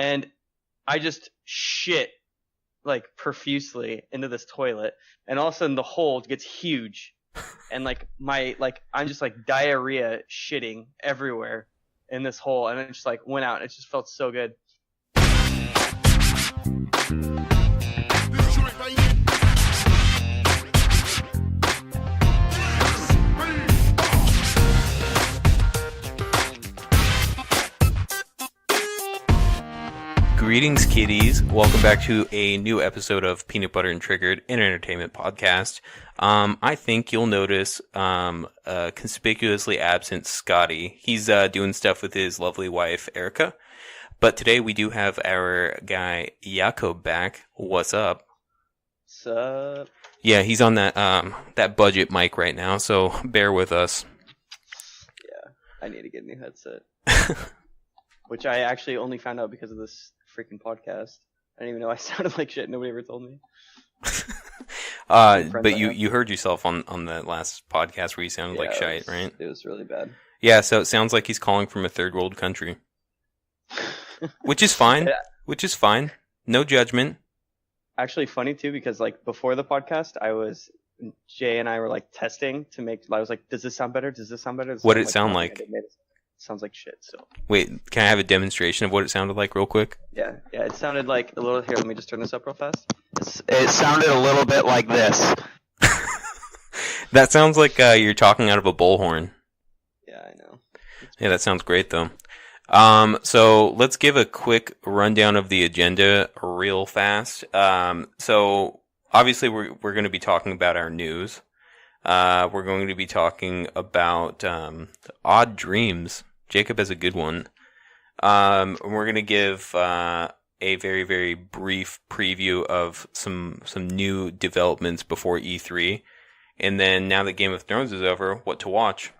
and I just shit like profusely into this toilet, and all of a sudden the hole gets huge, and like I'm just like diarrhea shitting everywhere in this hole, and it just like went out. It just felt so good. Greetings, kiddies. Welcome back to a new episode of Peanut Butter and Triggered, an entertainment podcast. I think you'll notice conspicuously absent Scotty. He's doing stuff with his lovely wife, Erica. But today we do have our guy, Jakob, back. What's up? What's up? Yeah, he's on that budget mic right now, so bear with us. Yeah, I need to get a new headset. Which I actually only found out because of this freaking podcast. I didn't even know I sounded like shit. Nobody ever told me. But you heard yourself on the last podcast where you sounded like shite, right? It was really bad. Yeah, so it sounds like he's calling from a third world country. Which is fine. Yeah. Which is fine. No judgment. Actually funny too, because like before the podcast, Jay and I were like testing to make, I was like, does this sound better? Does this sound better? What did it sound like? It sounds like shit, so. Wait, can I have a demonstration of what it sounded like real quick? Yeah, it sounded like a little, here, let me just turn this up real fast. It sounded a little bit like this. That sounds like you're talking out of a bullhorn. Yeah, I know. Yeah, that sounds great though. So let's give a quick rundown of the agenda real fast. So obviously we're going to be talking about our news. We're going to be talking about odd dreams. Jacob has a good one. We're going to give a very, very brief preview of some new developments before E3. And then now that Game of Thrones is over, what to watch.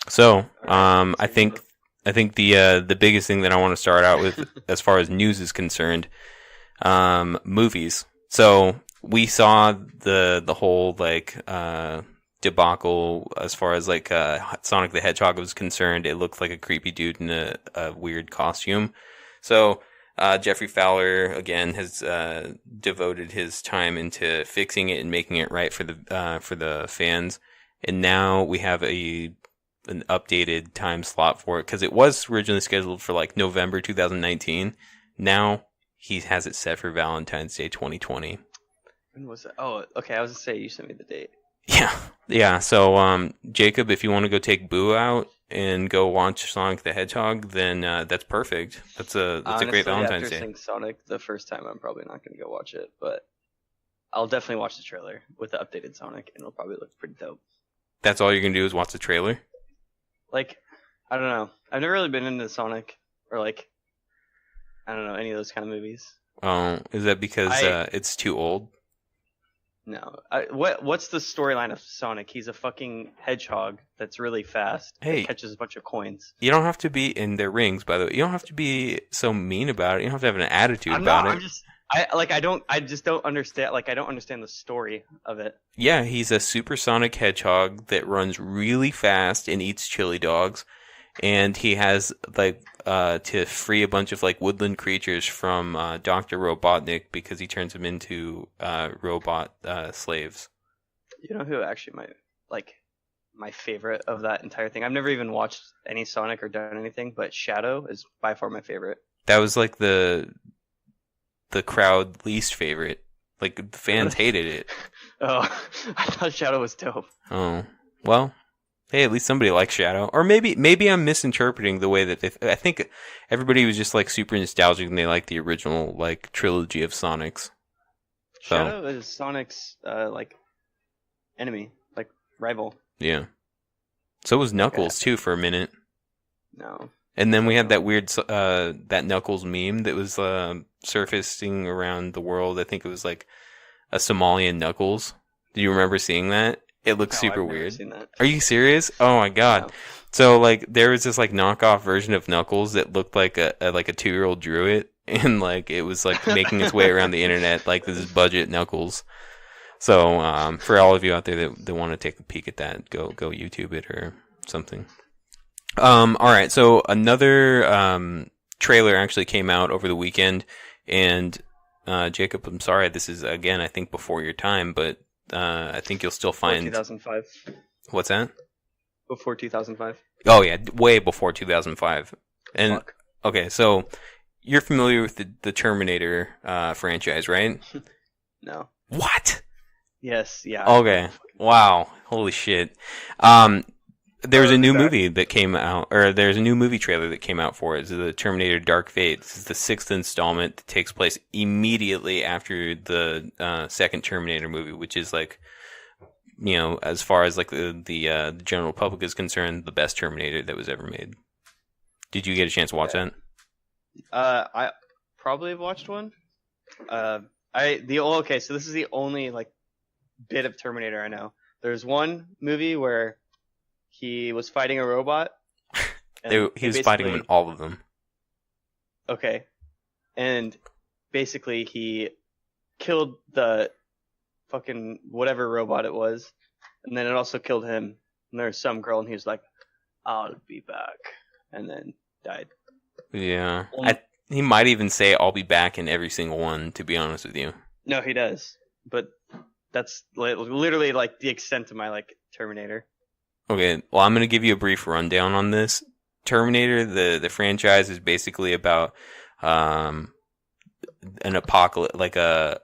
So, I think the biggest thing that I want to start out with as far as news is concerned, movies. So we saw the whole like debacle as far as like Sonic the Hedgehog was concerned. It looked like a creepy dude in a weird costume. So Jeffrey Fowler again has devoted his time into fixing it and making it right for the fans. And now we have an updated time slot for it, because it was originally scheduled for like November 2019. Now he has it set for Valentine's Day 2020. When was it? Oh, okay. I was gonna say you sent me the date. Yeah. So, Jacob, if you want to go take Boo out and go watch Sonic the Hedgehog, then that's perfect. That's Honestly, a great Valentine's Day. After seeing Sonic the first time, I'm probably not gonna go watch it, but I'll definitely watch the trailer with the updated Sonic, and it'll probably look pretty dope. That's all you're gonna do is watch the trailer? Like, I don't know. I've never really been into Sonic, or like, I don't know, any of those kind of movies. Oh, is that because it's too old? No. What's the storyline of Sonic? He's a fucking hedgehog that's really fast. Hey, that catches a bunch of coins. You don't have to be in their rings, by the way. You don't have to be so mean about it. You don't have to have an attitude about it. I just don't understand. Like, I don't understand the story of it. Yeah, he's a supersonic hedgehog that runs really fast and eats chili dogs, and he has like to free a bunch of like woodland creatures from Dr. Robotnik, because he turns them into robot slaves. You know who actually my favorite of that entire thing? I've never even watched any Sonic or done anything, but Shadow is by far my favorite. That was like the crowd least favorite. Like, the fans hated it. Oh, I thought Shadow was dope. Oh, well, hey, at least somebody likes Shadow. Or maybe I'm misinterpreting the way that I think everybody was just like super nostalgic and they liked the original like trilogy of Sonics. So, Shadow is Sonic's like enemy, like rival. Yeah. So was Knuckles too for a minute. No. And then we had that weird that Knuckles meme that was surfacing around the world. I think it was like a Somalian Knuckles. Do you remember seeing that? It looks super weird. Seen that. Are you serious? Oh my god! No. So like there was this like knockoff version of Knuckles that looked like a 2-year-old drew it, and like it was like making its way around the internet like this is budget Knuckles. So for all of you out there that want to take a peek at that, go YouTube it or something. All right. So another trailer actually came out over the weekend, and Jacob, I'm sorry, this is again I think before your time, but I think you'll still Before find 2005. what's that? Before 2005. Oh yeah, way before 2005. And Fuck. okay, so you're familiar with the Terminator franchise, right? No. What? Yes. Yeah. Okay. Wow. Holy shit. There's a new movie that came out, or there's a new movie trailer that came out for it. It's the Terminator Dark Fate. This is the 6th installment that takes place immediately after the second Terminator movie, which is like, you know, as far as like the general public is concerned, the best Terminator that was ever made. Did you get a chance to watch that? I probably have watched one. Okay, so this is the only like bit of Terminator I know. There's one movie where he was fighting a robot. He was fighting him in all of them. Okay, and basically he killed the fucking whatever robot it was, and then it also killed him. And there's some girl, and he was like, "I'll be back," and then died. Yeah, he might even say, "I'll be back" in every single one. To be honest with you, no, he does, but that's literally like the extent of my like Terminator. Okay, well, I'm gonna give you a brief rundown on this. Terminator, the franchise, is basically about an apocalypse, like a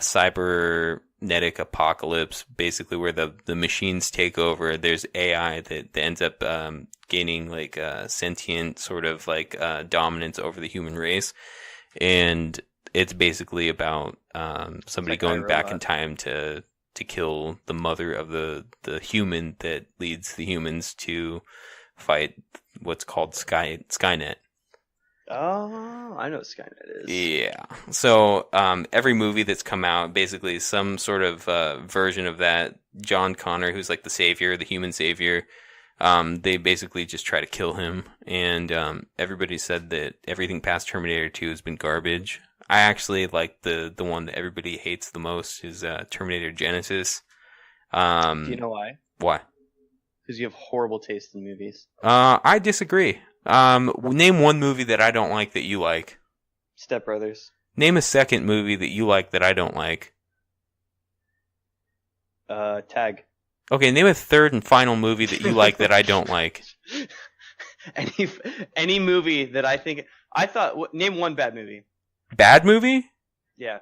cybernetic apocalypse, basically where the machines take over. There's AI that ends up gaining like sentient sort of like dominance over the human race, and it's basically about somebody like going back in time to kill the mother of the human that leads the humans to fight what's called Skynet. Oh, I know what Skynet is. Yeah. So every movie that's come out, basically some sort of version of that. John Connor, who's like the savior, the human savior, they basically just try to kill him. And everybody said that everything past Terminator 2 has been garbage. I actually like the one that everybody hates the most is Terminator Genesis. Do you know why? Why? Because you have horrible taste in movies. I disagree. Name one movie that I don't like that you like. Step Brothers. Name a second movie that you like that I don't like. Tag. Okay, name a third and final movie that you like that I don't like. Any movie that I think name one bad movie. Bad movie? Yeah.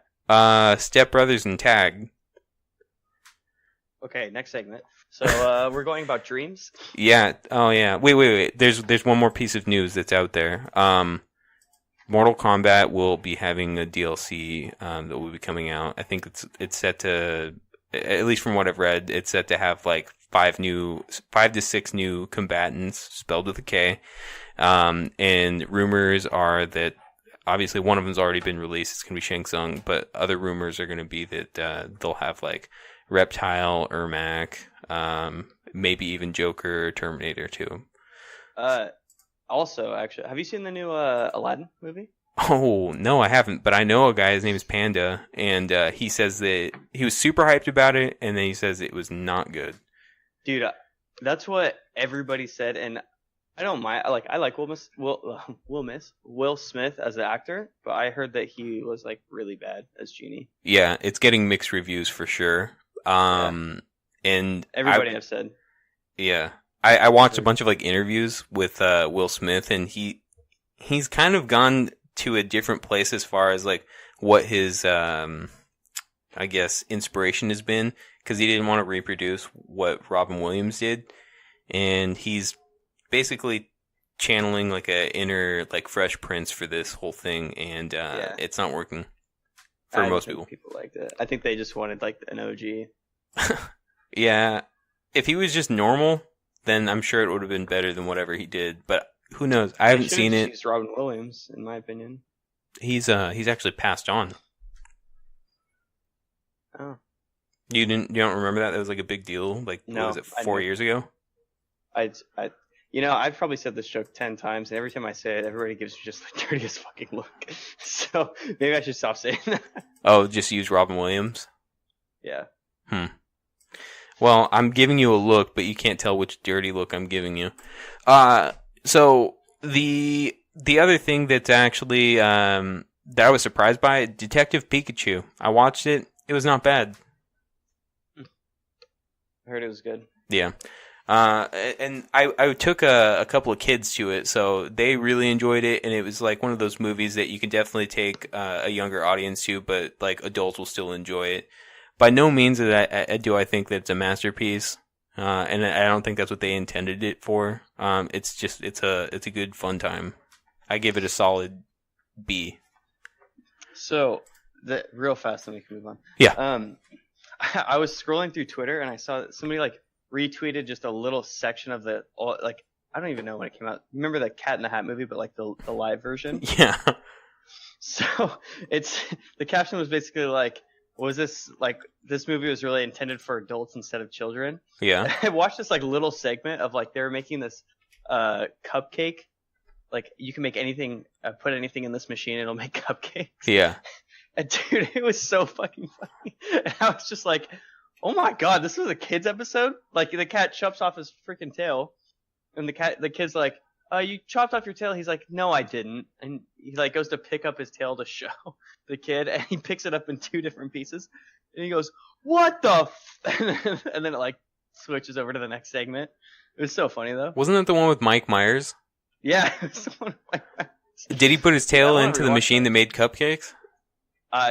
Step Brothers and Tag. Okay, next segment. So we're going about dreams. Yeah. Oh yeah. Wait. There's one more piece of news that's out there. Mortal Kombat will be having a DLC that will be coming out. I think it's set to, at least from what I've read, it's set to have like 5 to 6 new combatants spelled with a K. And rumors are that obviously one of them's already been released. It's gonna be Shang Tsung, but other rumors are gonna be that they'll have like Reptile, Ermac, maybe even Joker, Terminator 2. Also, actually, have you seen the new Aladdin movie? Oh, no, I haven't, but I know a guy, his name is Panda, and he says that he was super hyped about it, and then he says it was not good. Dude, that's what everybody said, and I don't mind. I like Will Smith as an actor, but I heard that he was like really bad as Genie. Yeah, it's getting mixed reviews for sure. And everybody have said. Yeah. I watched a bunch of like interviews with Will Smith, and he's kind of gone to a different place as far as like what his I guess inspiration has been, because he didn't want to reproduce what Robin Williams did, and he's basically channeling like a inner like Fresh Prince for this whole thing, and it's not working for most people. People liked it. I think they just wanted like an OG. Yeah, if he was just normal, then I'm sure it would have been better than whatever he did. But who knows? I haven't seen it. He's Robin Williams, in my opinion. He's actually passed on. Oh, you don't remember that? That was like a big deal. Like, no, what was it, 4 years ago? I've probably said this joke 10 times, and every time I say it, everybody gives me just the dirtiest fucking look. So maybe I should stop saying that. Oh, just use Robin Williams? Yeah. Well, I'm giving you a look, but you can't tell which dirty look I'm giving you. So the other thing that's actually that I was surprised by, Detective Pikachu. I watched it. It was not bad. I heard it was good. Yeah. And I took a couple of kids to it, so they really enjoyed it, and it was like one of those movies that you can definitely take a younger audience to, but like adults will still enjoy it. By no means do I think that it's a masterpiece, and I don't think that's what they intended it for. It's a good fun time. I give it a solid B. So, real fast, then we can move on. Yeah. I was scrolling through Twitter and I saw that somebody like retweeted just a little section of I don't even know when it came out. Remember the Cat in the Hat movie, but like the live version? Yeah. So the caption was basically like, was this like this movie was really intended for adults instead of children? Yeah. I watched this like little segment of like they were making this cupcake. Like you can make anything, put anything in this machine, it'll make cupcakes. Yeah. And dude, it was so fucking funny. And I was just like, oh my god, this was a kid's episode? Like the cat chops off his freaking tail, and the kid's like, you chopped off your tail. He's like, no, I didn't. And he like goes to pick up his tail to show the kid, and he picks it up in 2 different pieces. And he goes, what the and then it like switches over to the next segment. It was so funny though. Wasn't it the one with Mike Myers? Yeah, it was the one with Mike Myers. Did he put his tail into the machine that made cupcakes?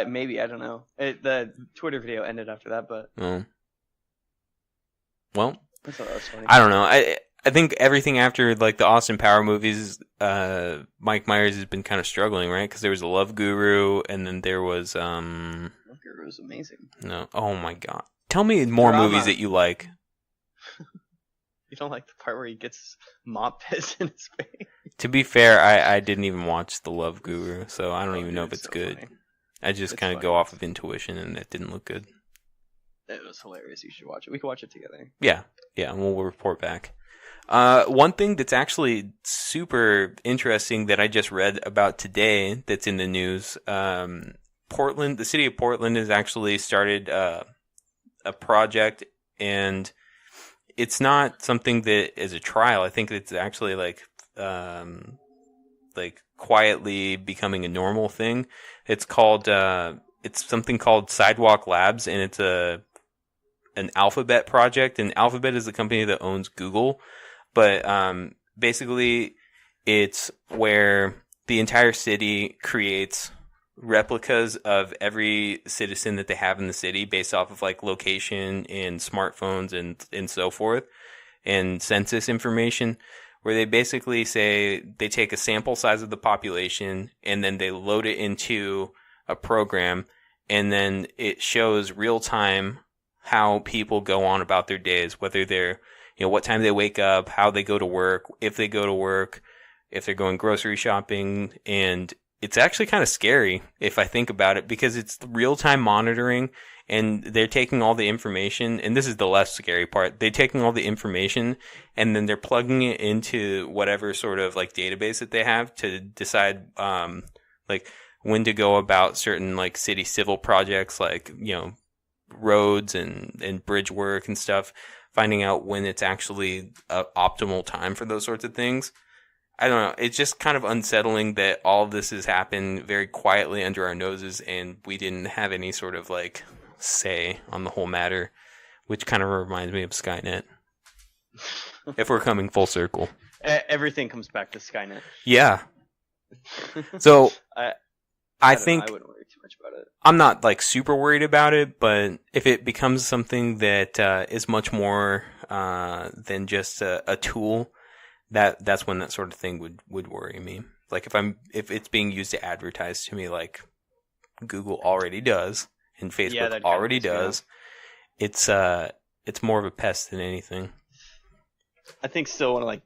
Maybe, I don't know. The Twitter video ended after that, but. Oh. Well, I thought that was funny. I don't know. I think everything after like the Austin Power movies, Mike Myers has been kind of struggling, right? Because there was a Love Guru, and then there was Love Guru was amazing. No, oh my god! Tell me more movies that you like. You don't like the part where he gets mop piss in his face? To be fair, I didn't even watch the Love Guru, so I don't even know if it's so good. Funny. I just kind of go off of intuition, and that didn't look good. It was hilarious. You should watch it. We can watch it together. Yeah, and we'll report back. One thing that's actually super interesting that I just read about today that's in the news, Portland, the city of Portland has actually started a project, and it's not something that is a trial. I think it's actually like quietly becoming a normal thing. It's called it's something called Sidewalk Labs, and it's an Alphabet project. And Alphabet is the company that owns Google, but basically it's where the entire city creates replicas of every citizen that they have in the city based off of like location and smartphones and so forth, and census information, where they basically say they take a sample size of the population and then they load it into a program, and then it shows real time how people go on about their days, whether they're, what time they wake up, how they go to work, if they go to work, if they're going grocery shopping. And it's actually kind of scary if I think about it, because it's real time monitoring, and they're taking all the information, and this is the less scary part. They're taking all the information and then they're plugging it into whatever sort of like database that they have to decide like when to go about certain like city civil projects, like, roads and bridge work and stuff, finding out when it's actually an optimal time for those sorts of things. I don't know. It's just kind of unsettling that all of this has happened very quietly under our noses, and we didn't have any sort of like say on the whole matter, which kind of reminds me of Skynet. If we're coming full circle, everything comes back to Skynet. Yeah. So I think I wouldn't worry too much about it. I'm not like super worried about it, but if it becomes something that is much more than just a tool, that's when that sort of thing would worry me. Like if it's being used to advertise to me, like Google already does and Facebook already does, it's more of a pest than anything. I think still one of like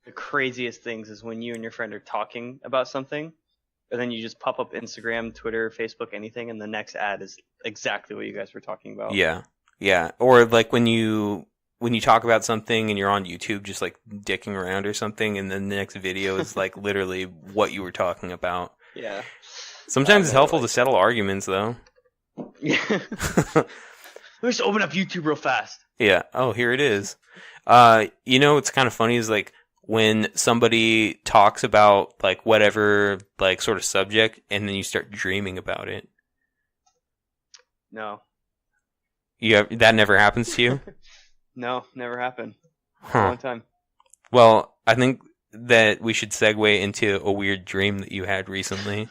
the craziest things is when you and your friend are talking about something, and then you just pop up Instagram, Twitter, Facebook, anything, and the next ad is exactly what you guys were talking about. Yeah. Or like when you talk about something and you're on YouTube just like dicking around or something, and then the next video is like literally what you were talking about. Yeah. Sometimes it's helpful to settle arguments, though. Yeah. Let's open up YouTube real fast. Yeah. Oh, here it is. What's kind of funny is like when somebody talks about like whatever like sort of subject, and then you start dreaming about it. No. That never happens to you? No, never happened. Huh. A long time. Well, I think that we should segue into a weird dream that you had recently.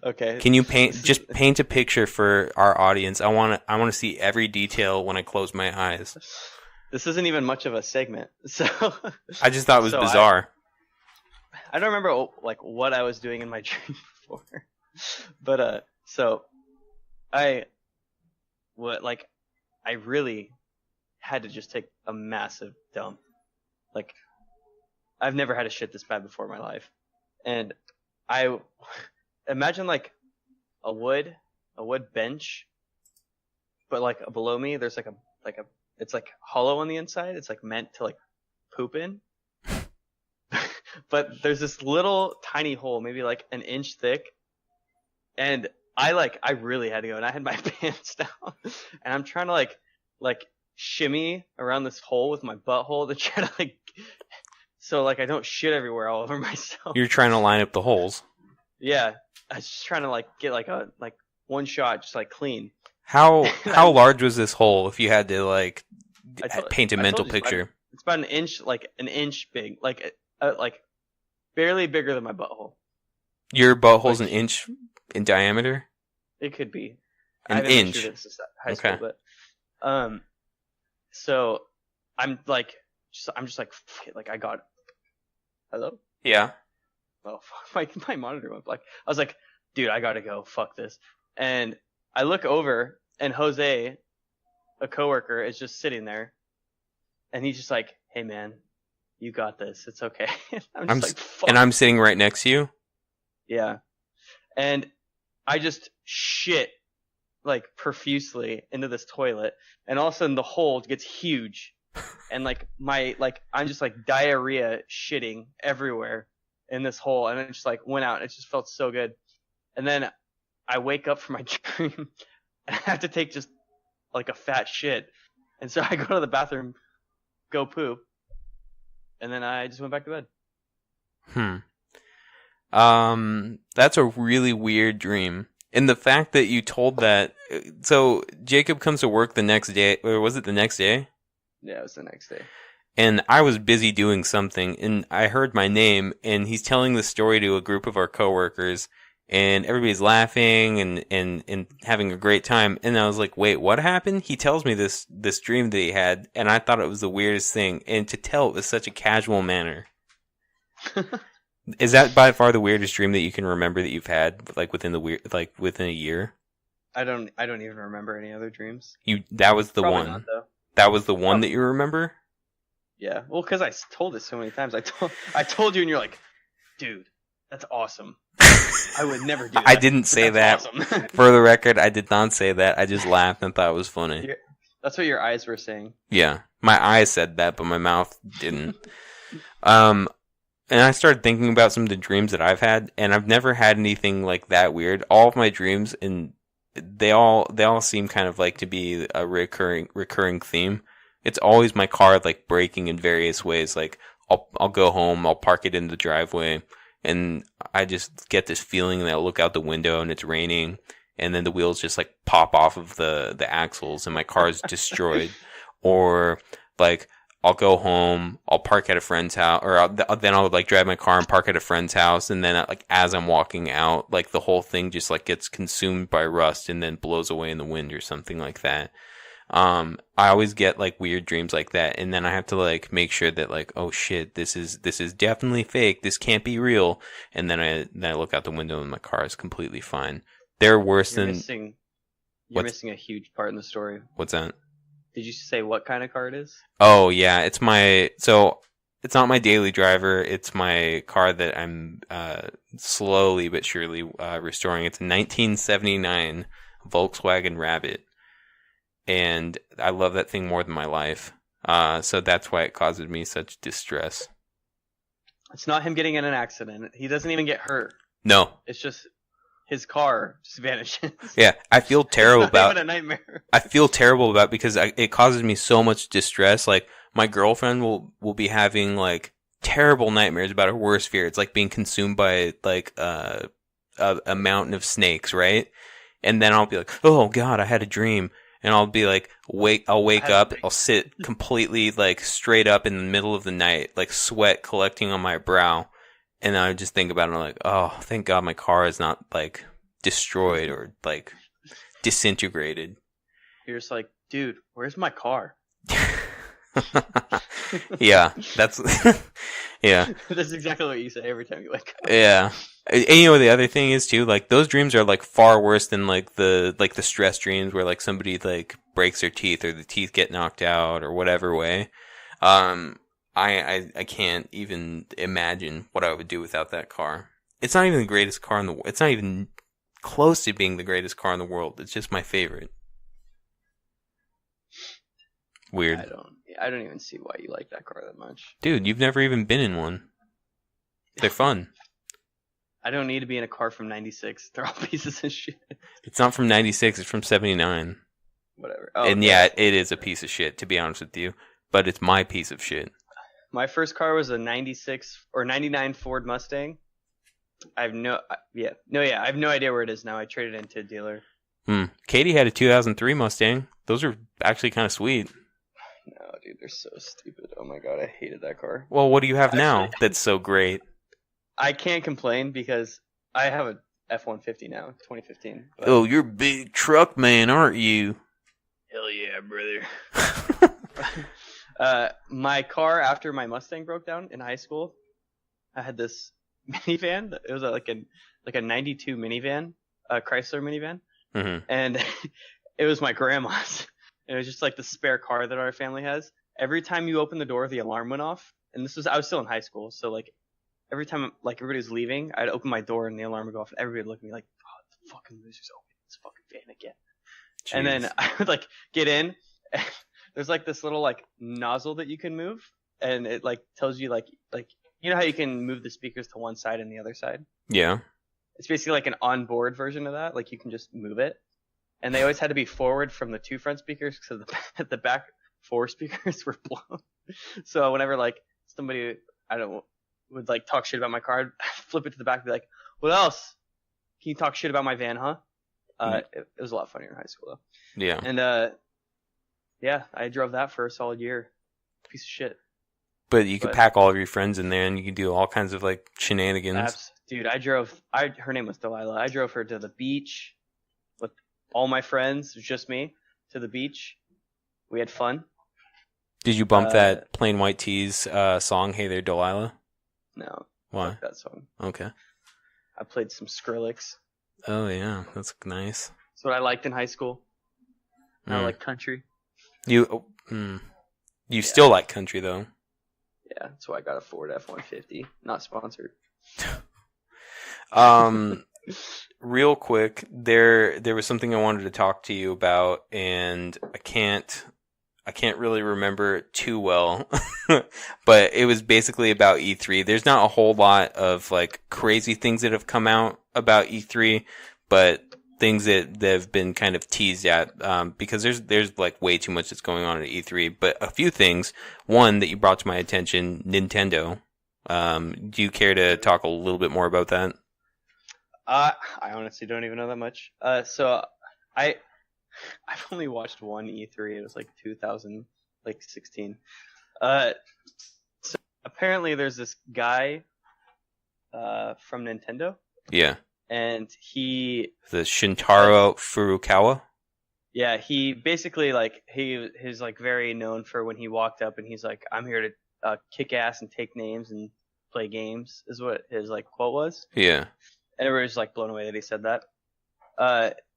Okay. Can you paint a picture for our audience? I want to see every detail when I close my eyes. This isn't even much of a segment, so I just thought it was bizarre. I don't remember like what I was doing in my dream before, but I really had to just take a massive dump. Like, I've never had a shit this bad before in my life, and I imagine like a wood bench, but like below me there's like a it's like hollow on the inside. It's like meant to like poop in, but there's this little tiny hole, maybe like an inch thick, and I really had to go, and I had my pants down, and I'm trying to like shimmy around this hole with my butthole to try to like, so like I don't shit everywhere all over myself. You're trying to line up the holes. Yeah, I was just trying to like get like one shot, just like clean. How large was this hole? If you had to like paint a mental picture, it's about an inch big, like barely bigger than my butthole. Your butthole's an inch in diameter? It could be an inch. High school, but so I'm just like fuck it, like I got it. Hello? Yeah. Oh fuck, my monitor went black. I was like, dude, I gotta go. Fuck this. And I look over, and Jose, a coworker, is just sitting there, and he's just like, "Hey man, you got this. It's okay." I'm like, fuck. And I'm sitting right next to you. Yeah, and I just shit like profusely into this toilet, and all of a sudden the hole gets huge, and like I'm just like diarrhea shitting everywhere in this hole, and it just like went out. And it just felt so good, and then I wake up from my dream, and I have to take just like a fat shit, and so I go to the bathroom, go poop, and then I just went back to bed. That's a really weird dream. And the fact that you told that, so Jacob comes to work the next day, or was it the next day? Yeah, it was the next day. And I was busy doing something, and I heard my name, and he's telling the story to a group of our coworkers, and everybody's laughing and having a great time. And I was like, wait, what happened? He tells me this dream that he had, and I thought it was the weirdest thing. And to tell it with such a casual manner. Is that by far the weirdest dream that you can remember that you've had, like within a year? I don't even remember any other dreams. That was the Probably one. Not, though. That was the one that you remember? Yeah. Well, because I told it so many times. I told you, and you're like, dude, that's awesome. I would never do that. I didn't say that. Awesome. For the record, I did not say that. I just laughed and thought it was funny. That's what your eyes were saying. Yeah. My eyes said that, but my mouth didn't. And I started thinking about some of the dreams that I've had, and I've never had anything like that weird. All of my dreams, and they all seem kind of like to be a recurring theme. It's always my car like breaking in various ways. Like I'll go home, I'll park it in the driveway, and I just get this feeling that I look out the window and it's raining, and then the wheels just like pop off of the axles and my car is destroyed. Or like I'll go home, I'll park at a friend's house, or then I'll like drive my car and park at a friend's house, and then like as I'm walking out, like the whole thing just like gets consumed by rust and then blows away in the wind or something like that. I always get like weird dreams like that, and then I have to like make sure that like, oh shit, this is definitely fake. This can't be real. And then I look out the window and my car is completely fine. They're worse You're than. You're missing a huge part in the story. What's that? Did you say what kind of car it is? Oh yeah, it's not my daily driver. It's my car that I'm slowly but surely restoring. It's a 1979 Volkswagen Rabbit. And I love that thing more than my life. So that's why it causes me such distress. It's not him getting in an accident. He doesn't even get hurt. No. It's just his car just vanishes. Yeah, I feel terrible It's not about. even a nightmare. I feel terrible about because it causes me so much distress. Like my girlfriend will be having like terrible nightmares about her worst fear. It's like being consumed by like a mountain of snakes, right? And then I'll be like, oh God, I had a dream. And I'll be like, I'll wake up, I'll sit completely like straight up in the middle of the night, like sweat collecting on my brow. And I just think about it and I'm like, oh, thank God my car is not like destroyed or like disintegrated. You're just like, dude, where's my car? Yeah, that's yeah. That's exactly what you say every time you wake up. Yeah. And you know the other thing is too, like those dreams are like far worse than like the stress dreams where like somebody like breaks their teeth or the teeth get knocked out or whatever way. I can't even imagine what I would do without that car. It's not even the greatest car in the world. It's not even close to being the greatest car in the world. It's just my favorite. Weird. I don't even see why you like that car that much. Dude, you've never even been in one. They're fun. I don't need to be in a car from 96. They're all pieces of shit. It's not from 96, it's from 79. Whatever. Oh, and yeah, it is a piece of shit, to be honest with you. But it's my piece of shit. My first car was a 96 or 99 Ford Mustang. I have no idea where it is now. I traded it into a dealer. Katie had a 2003 Mustang. Those are actually kind of sweet. No, dude, they're so stupid. Oh my God, I hated that car. Well, what do you have now that's so great? I can't complain because I have a F-150 now, 2015. But... Oh, you're a big truck man, aren't you? Hell yeah, brother. My car after my Mustang broke down in high school, I had this minivan. It was like a 92 minivan, a Chrysler minivan. Mm-hmm. And it was my grandma's. It was just like the spare car that our family has. Every time you open the door, the alarm went off. And I was still in high school, so like every time like everybody was leaving, I'd open my door and the alarm would go off. And everybody would look at me like, "Oh, the fucking loser's opening this fucking van again." Jeez. And then I would like get in. And there's like this little like nozzle that you can move, and it like tells you like you know how you can move the speakers to one side and the other side. Yeah. It's basically like an onboard version of that. Like you can just move it. And they always had to be forward from the two front speakers because the back four speakers were blown. So whenever like somebody would like talk shit about my car, I'd flip it to the back and be like, "What else? Can you talk shit about my van, huh?" It was a lot funnier in high school though. Yeah. And yeah, I drove that for a solid year. Piece of shit. But you could pack all of your friends in there and you could do all kinds of like shenanigans. Dude, her name was Delilah. I drove her to the beach with all my friends. It was just me to the beach. We had fun. Did you bump that Plain White T's song, Hey There, Delilah? No. Why? Fuck that song. Okay. I played some Skrillex. Oh, yeah. That's nice. That's what I liked in high school. I like country. You still like country, though. Yeah, that's why I got a Ford F-150. Not sponsored. Real quick, there was something I wanted to talk to you about, and I can't really remember it too well, but it was basically about E3. There's not a whole lot of like crazy things that have come out about E3, but things that have been kind of teased at, because there's like way too much that's going on at E3, but a few things. One that you brought to my attention, Nintendo. Do you care to talk a little bit more about that? I honestly don't even know that much. So I've only watched one E3. It was like 2016. So apparently there's this guy from Nintendo. Yeah. And the Shintaro Furukawa. Yeah, he basically he's like very known for when he walked up and he's like, "I'm here to kick ass and take names and play games," is what his like quote was. Yeah. And everybody's like blown away that he said that.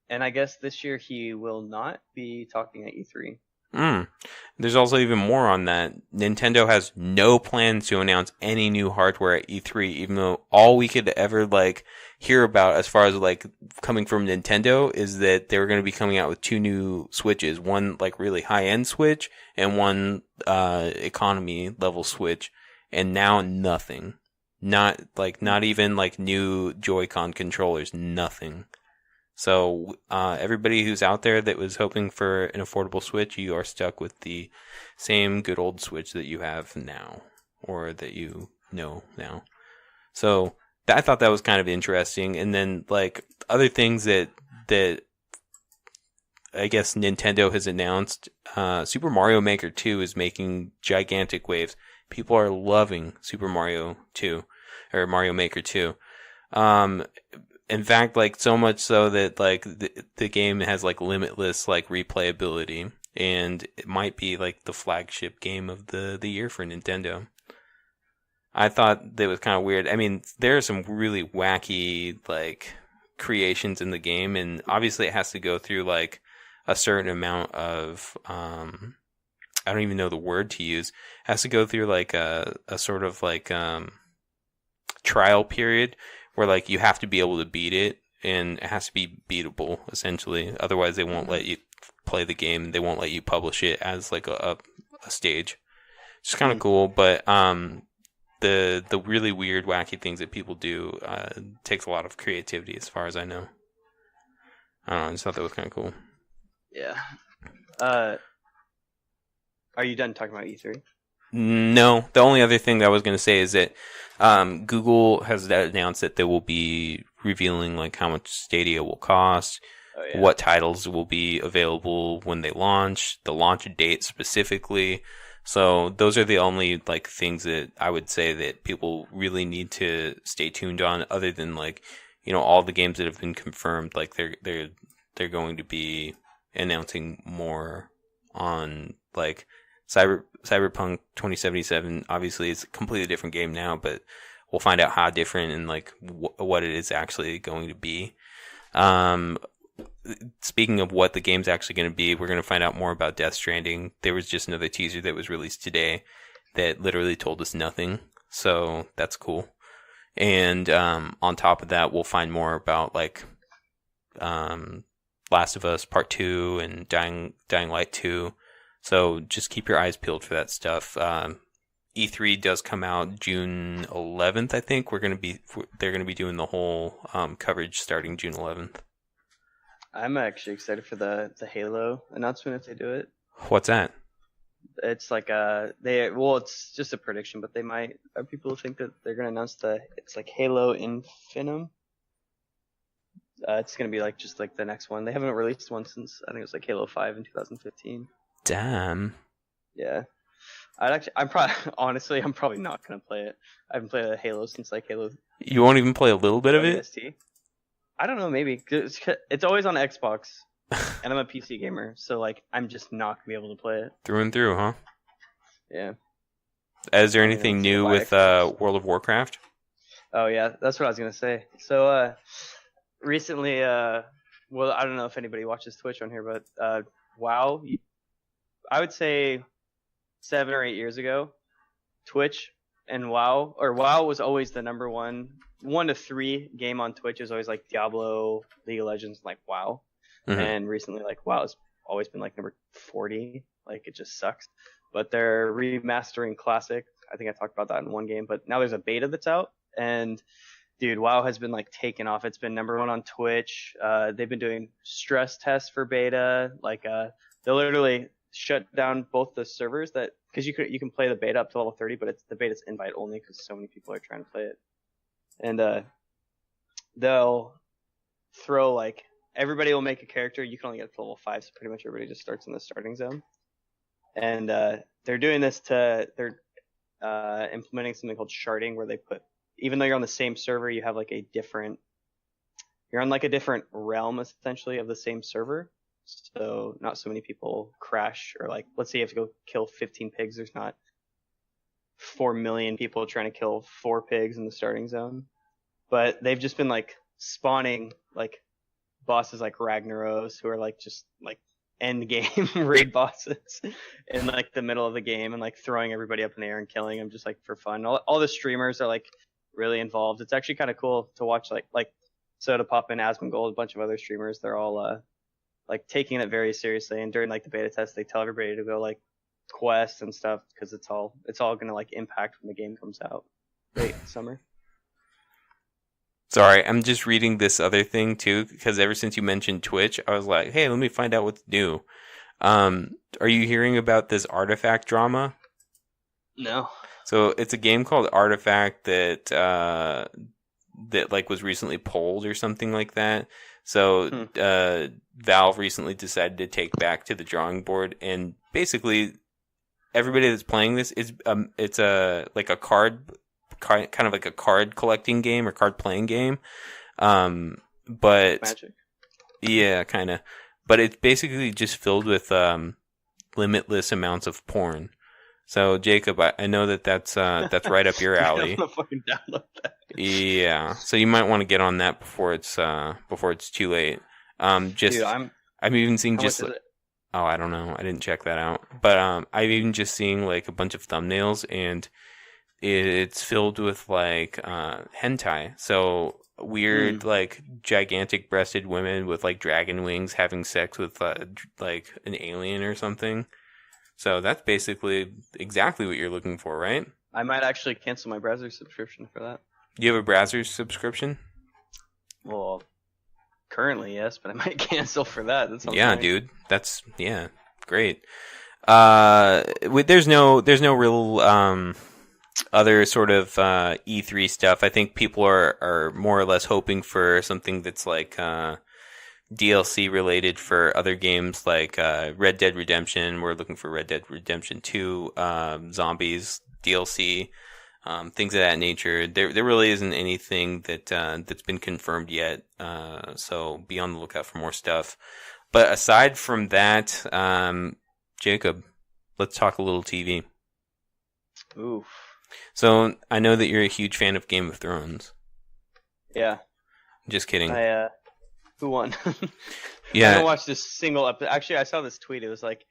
And I guess this year he will not be talking at E3. There's also even more on that. Nintendo has no plans to announce any new hardware at E3, even though all we could ever like hear about as far as like coming from Nintendo is that they were going to be coming out with 2 new Switches, one like really high-end Switch and one economy level Switch, and now nothing. Not even like new Joy-Con controllers, nothing. So everybody who's out there that was hoping for an affordable Switch, you are stuck with the same good old Switch that you have now, or that you know now. So I thought that was kind of interesting. And then like other things that I guess Nintendo has announced, Super Mario Maker 2 is making gigantic waves. People are loving Super Mario 2 or Mario Maker 2. In fact, like so much so that like the game has like limitless like replayability, and it might be like the flagship game of the year for Nintendo. I thought that was kind of weird. I mean, there are some really wacky like creations in the game, and obviously it has to go through like a certain amount of I don't even know the word to use. It has to go through like a sort of like trial period where like you have to be able to beat it, and it has to be beatable essentially. Otherwise, they won't let you play the game. They won't let you publish it as like a stage. It's kind of cool, but the really weird, wacky things that people do takes a lot of creativity, as far as I know. I don't know. I just thought that was kind of cool. Yeah. Are you done talking about E3? No. The only other thing that I was going to say is that Google has announced that they will be revealing like how much Stadia will cost, what titles will be available when they launch, the launch date specifically. So those are the only like things that I would say that people really need to stay tuned on, other than like, you know, all the games that have been confirmed. Like they're going to be announcing more on like Cyberpunk 2077. Obviously, it's a completely different game now, but we'll find out how different and like what it is actually going to be. Speaking of what the game's actually going to be, we're going to find out more about Death Stranding. There was just another teaser that was released today that literally told us nothing, so that's cool. And on top of that, we'll find more about like Last of Us Part 2 and Dying Light 2. So just keep your eyes peeled for that stuff. E3 does come out June 11th, I think. They're going to be doing the whole coverage starting June 11th. I'm actually excited for the Halo announcement if they do it. What's that? It's like it's just a prediction, but people think that they're gonna announce it's like Halo Infinite. It's gonna be like just like the next one. They haven't released one since I think it was like Halo 5 in 2015. Damn. Yeah. I'm probably not gonna play it. I haven't played a Halo since like Halo. You won't even play a little bit of it? I don't know, maybe. It's always on Xbox, and I'm a PC gamer, so like I'm just not gonna be able to play it. Through and through, huh? Yeah. Is there anything new with World of Warcraft? Oh yeah, that's what I was gonna say. So recently, well, I don't know if anybody watches Twitch on here, but WoW, I would say 7 or 8 years ago, Twitch and WoW was always the number 1 to 3 game on Twitch. Is always like Diablo, League of Legends, like WoW. Mm-hmm. And recently, like WoW has always been like number 40. Like it just sucks. But they're remastering Classic. I think I talked about that in one game. But now there's a beta that's out, and dude, WoW has been like taken off. It's been number 1 on Twitch. They've been doing stress tests for beta. Like they literally shut down both the servers because you can play the beta up to level 30, but the beta's invite only because so many people are trying to play it. And they'll throw like everybody will make a character. You can only get to level 5, so pretty much everybody just starts in the starting zone. And they're doing this they're implementing something called sharding, where they put, even though you're on the same server, you have like you're on like a different realm essentially of the same server. So not so many people crash, or like, let's say you have to go kill 15 pigs. There's not 4 million people trying to kill 4 pigs in the starting zone. But they've just been like spawning like bosses like Ragnaros, who are like just like end game raid bosses in like the middle of the game, and like throwing everybody up in the air and killing them just like for fun. All the streamers are like really involved. It's actually kind of cool to watch, like Soda Pop and Asmongold, a bunch of other streamers. They're all like taking it very seriously, and during like the beta test, they tell everybody to go like quest and stuff, because it's all gonna like impact when the game comes out. late summer. Sorry, I'm just reading this other thing too, because ever since you mentioned Twitch, I was like, hey, let me find out what's new. Are you hearing about this Artifact drama? No. So it's a game called Artifact that like was recently pulled or something like that. So Valve recently decided to take back to the drawing board, and basically everybody that's playing this is it's like a kind of like a card collecting game or card playing game. But Magic. Yeah, kind of. But it's basically just filled with limitless amounts of porn. So Jacob, I know that's right up your alley. I'm gonna fucking download that. Yeah, so you might want to get on that before it's too late. Dude, I'm even seeing how just much is it? oh, I don't know, I didn't check that out, but I've even just seeing like a bunch of thumbnails, and it's filled with like hentai, so weird like gigantic breasted women with like dragon wings having sex with like an alien or something. So that's basically exactly what you're looking for, right? I might actually cancel my Brazzers subscription for that. You have a Brazzers subscription? Well, currently yes, but I might cancel for that. That sounds Yeah, nice. dude. That's great. There's no real other sort of E3 stuff. I think people are more or less hoping for something that's like DLC related for other games like Red Dead Redemption. We're looking for Red Dead Redemption 2, Zombies DLC, things of that nature. There really isn't anything that's been confirmed yet. So be on the lookout for more stuff. But aside from that, Jacob, let's talk a little TV. Oof. So I know that you're a huge fan of Game of Thrones. Yeah. Just kidding. Who won? Yeah. I haven't watched a single episode. Actually, I saw this tweet. It was like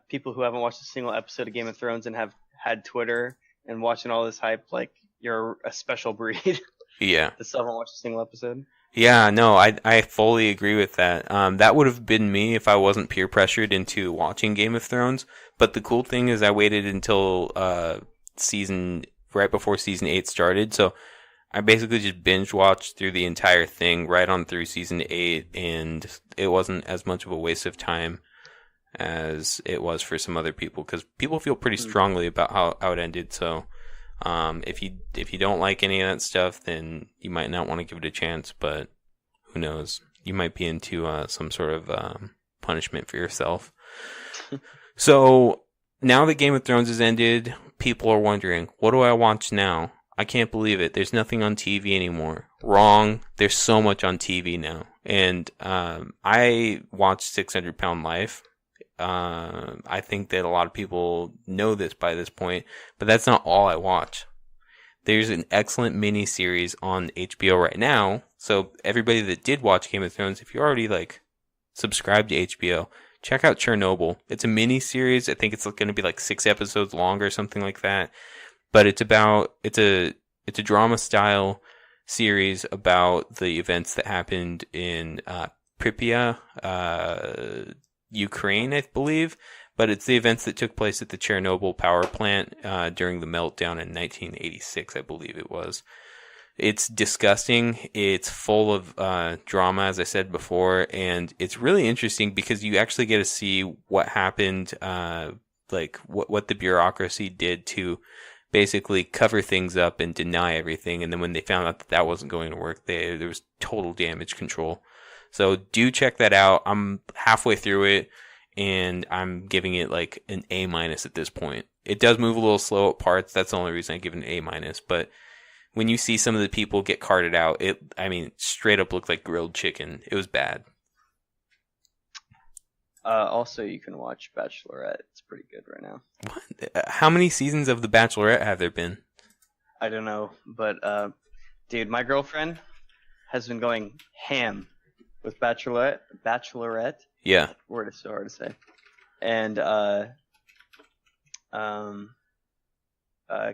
people who haven't watched a single episode of Game of Thrones and have had Twitter and watching all this hype, like you're a special breed. Yeah. That still haven't watched a single episode. Yeah, no, I fully agree with that. That would have been me if I wasn't peer pressured into watching Game of Thrones. But the cool thing is I waited until right before season 8 started. So I basically just binge watched through the entire thing right on through season 8, and it wasn't as much of a waste of time as it was for some other people, because people feel pretty strongly about how it ended. So if you don't like any of that stuff, then you might not want to give it a chance, but who knows, you might be into some sort of punishment for yourself. So now that Game of Thrones has ended, people are wondering, what do I watch now? I can't believe it. There's nothing on TV anymore. Wrong. There's so much on TV now. And I watched 600 Pound Life. I think that a lot of people know this by this point, but that's not all I watch. There's an excellent mini series on HBO right now. So everybody that did watch Game of Thrones, if you're already like subscribed to HBO, check out Chernobyl. It's a mini series. I think it's going to be like 6 episodes long or something like that. But it's a drama style series about the events that happened in Pripyat, Ukraine, I believe. But it's the events that took place at the Chernobyl power plant during the meltdown in 1986, I believe it was. It's disgusting. It's full of drama, as I said before, and it's really interesting because you actually get to see what happened, like what the bureaucracy did to basically cover things up and deny everything. And then when they found out that wasn't going to work, there was total damage control. So do check that out. I'm halfway through it, and I'm giving it like an A- at this point. It does move a little slow at parts. That's the only reason I give it an A-. But when you see some of the people get carted out, straight up looked like grilled chicken. It was bad. Also, you can watch Bachelorette. It's pretty good right now. What? How many seasons of The Bachelorette have there been? I don't know, but dude, my girlfriend has been going ham with Bachelorette. Yeah. Word is so hard to say. And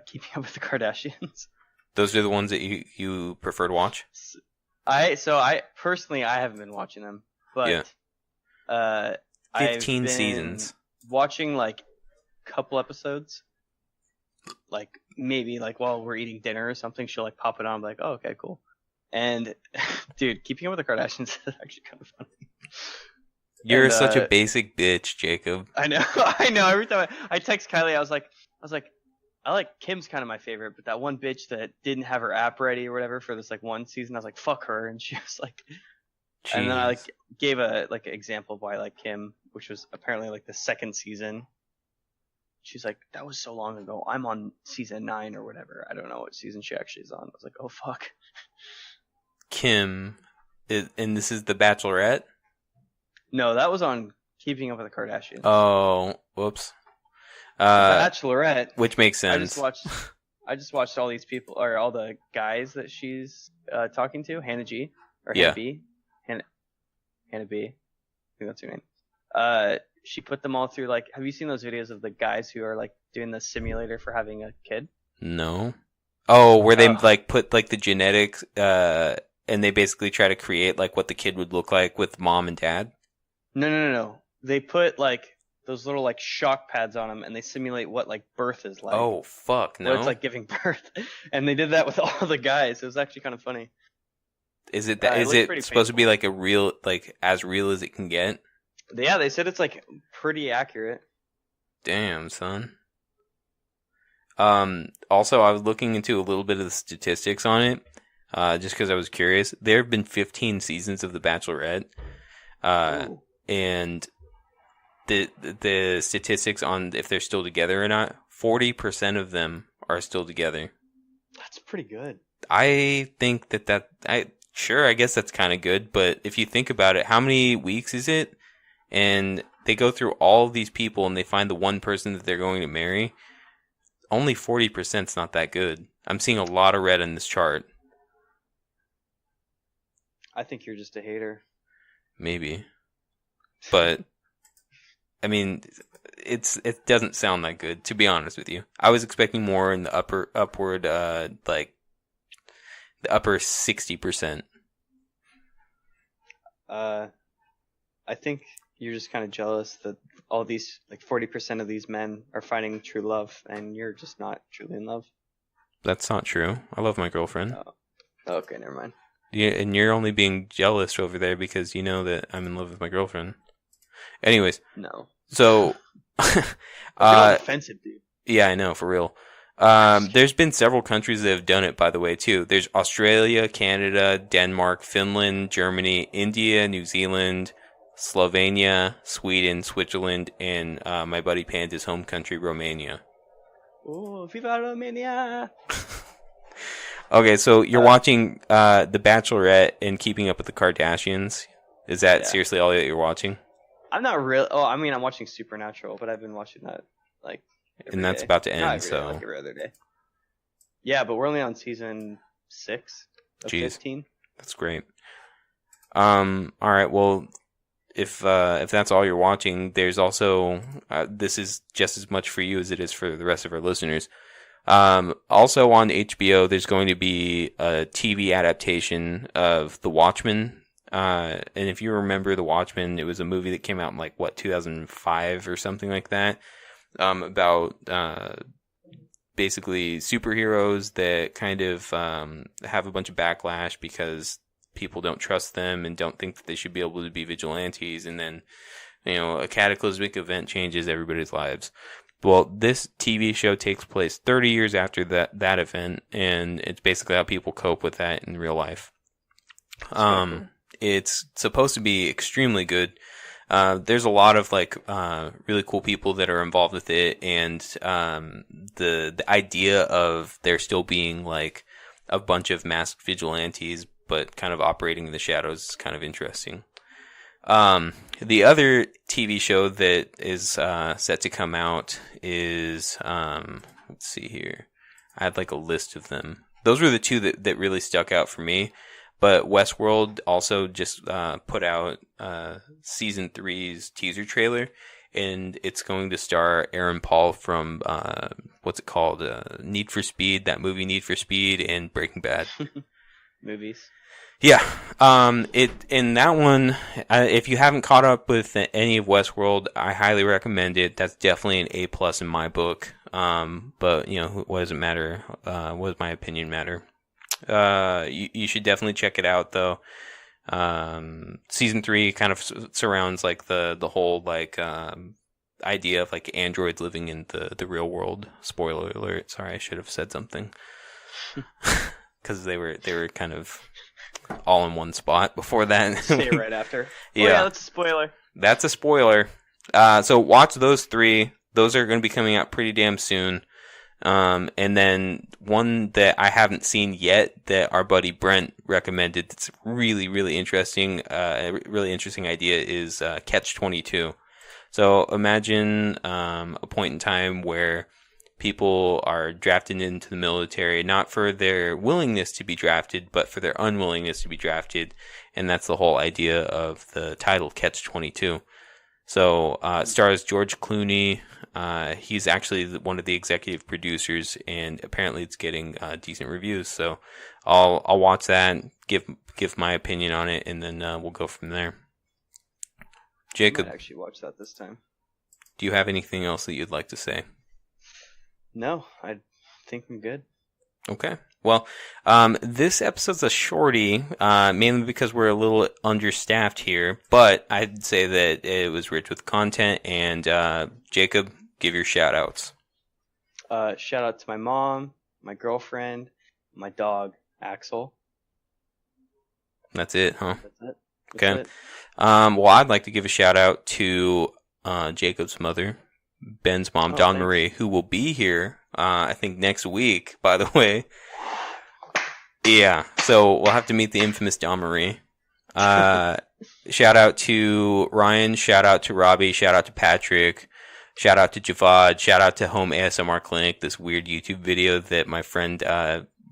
Keeping Up with the Kardashians. Those are the ones that you prefer to watch? I personally I haven't been watching them, but yeah. 15 I've been seasons. Watching like a couple episodes, like maybe like while we're eating dinner or something, she'll like pop it on, like, oh, okay, cool. And dude, Keeping Up with the Kardashians is actually kind of funny. You're such a basic bitch, Jacob. I know, I know. Every time I text Kylie, I was like, I like Kim's kind of my favorite, but that one bitch that didn't have her app ready or whatever for this like one season, I was like, fuck her, and she was like, Jeez. And then I like gave a like example of why I like Kim, which was apparently like the second season. She's like, that was so long ago. I'm on season 9 or whatever. I don't know what season she actually is on. I was like, oh fuck. Kim, and this is The Bachelorette? No, that was on Keeping Up with the Kardashians. Oh, whoops. The Bachelorette, which makes sense. I just watched all these people, or all the guys that she's talking to. Hannah G or Hannah B. Hannah B. I think that's her name. She put them all through like. Have you seen those videos of the guys who are like doing the simulator for having a kid? No. Oh, where they like put like the genetics, and they basically try to create like what the kid would look like with mom and dad. No. They put like those little like shock pads on them, and they simulate what like birth is like. Oh fuck no! What it's like giving birth, and they did that with all the guys. It was actually kind of funny. Is it that? Is it supposed painful. To be like a real, like as real as it can get? Yeah, they said it's like pretty accurate. Damn, son. Also, I was looking into a little bit of the statistics on it, just because I was curious. There have been 15 seasons of The Bachelorette, and the statistics on if they're still together or not, 40% of them are still together. That's pretty good. I think I guess that's kind of good, but if you think about it, how many weeks is it? And they go through all of these people and they find the one person that they're going to marry. Only 40% is not that good. I'm seeing a lot of red in this chart. I think you're just a hater. Maybe. But I mean, it doesn't sound that good, to be honest with you. I was expecting more in the upward like the upper 60%. I think you're just kind of jealous that all these, like 40% of these men are finding true love, and you're just not truly in love. That's not true. I love my girlfriend. Oh. Okay, never mind. Yeah, and you're only being jealous over there because you know that I'm in love with my girlfriend. Anyways. No. So. Offensive, dude. Yeah, I know, for real. There's been several countries that have done it, by the way, too. There's Australia, Canada, Denmark, Finland, Germany, India, New Zealand, Slovenia, Sweden, Switzerland, and my buddy Panda's home country, Romania. Oh, viva Romania! Okay, so you're watching The Bachelorette and Keeping Up with the Kardashians. Is that seriously all that you're watching? I'm not really. Oh, I mean, I'm watching Supernatural, but I've been watching that like. And that's about to end, like every other day. Yeah, but we're only on season 6 of 15. That's great. All right. Well, if that's all you're watching, there's also this is just as much for you as it is for the rest of our listeners. Also on HBO, there's going to be a TV adaptation of The Watchmen. And if you remember The Watchmen, it was a movie that came out in like 2005 or something like that. About basically superheroes that kind of have a bunch of backlash because people don't trust them and don't think that they should be able to be vigilantes, and then a cataclysmic event changes everybody's lives. Well, this TV show takes place 30 years after that event, and it's basically how people cope with that in real life. It's supposed to be extremely good. There's a lot of really cool people that are involved with it, and the idea of there still being like a bunch of masked vigilantes but kind of operating in the shadows is kind of interesting. The other TV show that is set to come out is let's see here. I had like a list of them. Those were the two that really stuck out for me. But Westworld also just put out season 3's teaser trailer, and it's going to star Aaron Paul from what's it called? Need for Speed, that movie Need for Speed, and Breaking Bad. Movies. Yeah. In that one, if you haven't caught up with any of Westworld, I highly recommend it. That's definitely an A+ in my book. But what does it matter? What does my opinion matter? You should definitely check it out though. Season 3 kind of surrounds like the whole like idea of like androids living in the real world. Spoiler alert. Sorry, I should have said something. Because they were kind of all in one spot before that. Say it right after. Yeah. Oh, yeah, that's a spoiler. That's a spoiler. So watch those 3. Those are going to be coming out pretty damn soon. And then one that I haven't seen yet that our buddy Brent recommended that's really, really interesting, a really interesting idea is Catch-22. So imagine a point in time where people are drafted into the military, not for their willingness to be drafted, but for their unwillingness to be drafted. And that's the whole idea of the title Catch-22. So it stars George Clooney. He's actually one of the executive producers, and apparently it's getting decent reviews. So I'll watch that, give my opinion on it, and then we'll go from there. Jacob, I might actually watch that this time. Do you have anything else that you'd like to say? No, I think I'm good. Okay. Well, this episode's a shorty, mainly because we're a little understaffed here, but I'd say that it was rich with content, and Jacob, give your shout-outs. Shout out to my mom, my girlfriend, my dog, Axel. That's it, huh? That's it. Okay. Well, I'd like to give a shout-out to Jacob's mother, Ben's mom, Dawn Marie, who will be here, I think, next week, by the way. Yeah, so we'll have to meet the infamous Dawn Marie. Shout out to Ryan, shout out to Robbie, shout out to Patrick, shout out to Javad, shout out to Home ASMR Clinic, this weird YouTube video that my friend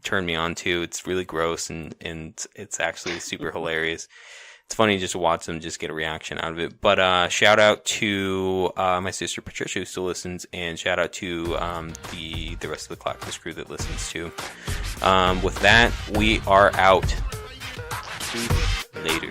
turned me on to. It's really gross and it's actually super hilarious. It's funny just to watch them just get a reaction out of it. But shout out to my sister Patricia who still listens, and shout out to the rest of the Clockers crew that listens too. With that, we are out. Later.